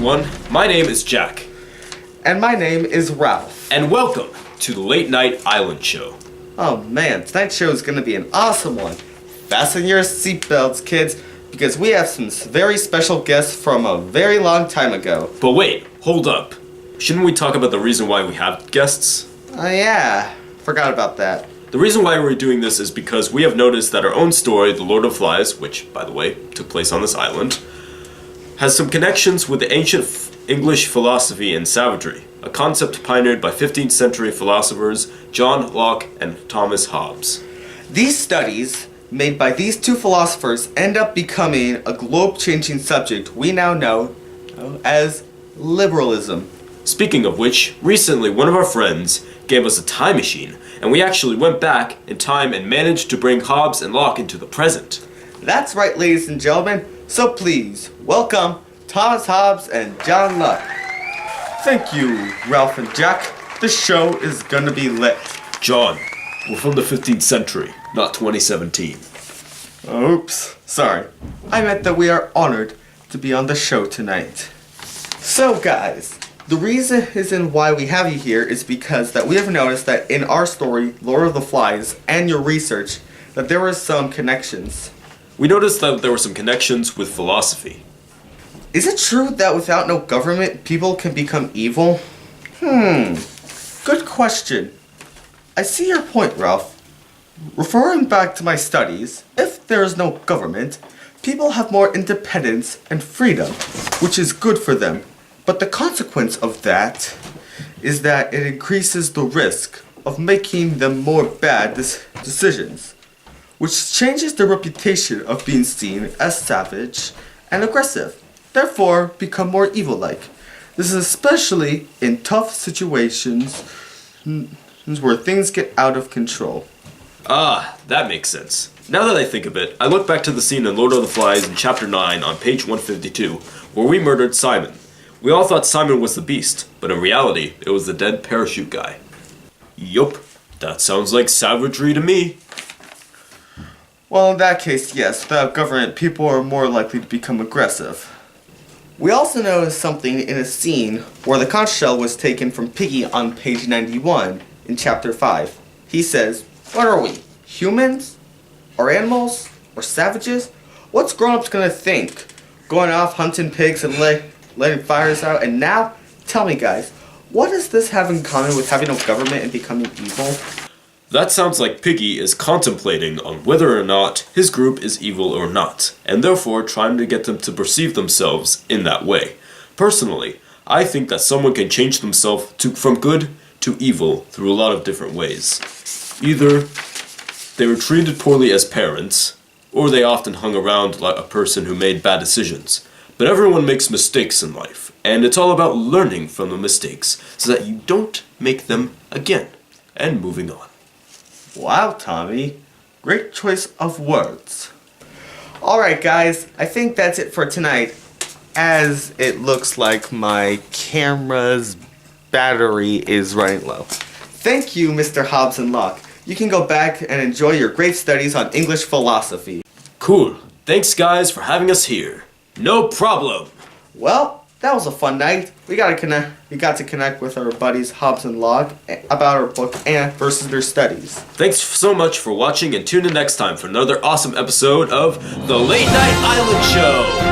everyone. My name is Jack. And my name is Ralph. And welcome to the Late Night Island Show. Oh man, tonight's show is going to be an awesome one. Fasten your seatbelts, kids, because we have some very special guests from a very long time ago. But wait, hold up. Shouldn't we talk about the reason why we have guests? Oh yeah, forgot about that. The reason why we're doing this is because we have noticed that our own story, The Lord of Flies, which, by the way, took place on this island, has some connections with the ancient English philosophy and savagery, a concept pioneered by 15th century philosophers John Locke and Thomas Hobbes. These studies, made by these two philosophers, end up becoming a globe-changing subject we now know as liberalism. Speaking of which, recently one of our friends gave us a time machine, and we actually went back in time and managed to bring Hobbes and Locke into the present. That's right, ladies and gentlemen, so please, welcome Thomas Hobbes and John Locke. Thank you, Ralph and Jack. This show is gonna be lit. John, we're from the 15th century, not 2017. Oops, sorry. I meant that we are honored to be on the show tonight. So guys, the reason why we have you here is because that we have noticed that in our story, Lord of the Flies, and your research, that there were some connections. We noticed that there were some connections with philosophy. Is it true that without no government, people can become evil? Good question. I see your point, Ralph. Referring back to my studies, if there is no government, people have more independence and freedom, which is good for them. But the consequence of that is that it increases the risk of making them more bad decisions, which changes their reputation of being seen as savage and aggressive, therefore become more evil-like. This is especially in tough situations where things get out of control. Ah, that makes sense. Now that I think of it, I look back to the scene in Lord of the Flies in Chapter 9 on page 152, where we murdered Simon. We all thought Simon was the beast, but in reality, it was the dead parachute guy. Yup, that sounds like savagery to me. Well, in that case, yes, without government, people are more likely to become aggressive. We also noticed something in a scene where the conch shell was taken from Piggy on page 91 in chapter 5. He says, "What are we, humans? Or animals? Or savages? What's grown-ups gonna think? Going off hunting pigs and letting fires out, and now, tell me guys, what does this have in common with having no government and becoming evil?" That sounds like Piggy is contemplating on whether or not his group is evil or not, and therefore trying to get them to perceive themselves in that way. Personally, I think that someone can change themselves from good to evil through a lot of different ways. Either they were treated poorly as parents, or they often hung around like a person who made bad decisions. But everyone makes mistakes in life, and it's all about learning from the mistakes so that you don't make them again, and moving on. Wow, Tommy. Great choice of words. Alright guys, I think that's it for tonight, as it looks like my camera's battery is running low. Thank you, Mr. Hobbes and Locke. You can go back and enjoy your great studies on English philosophy. Cool. Thanks guys for having us here. No problem. Well, that was a fun night. We got to connect with our buddies Hobbes and Locke about our book and versus their studies. Thanks so much for watching, and tune in next time for another awesome episode of The Late Night Island Show.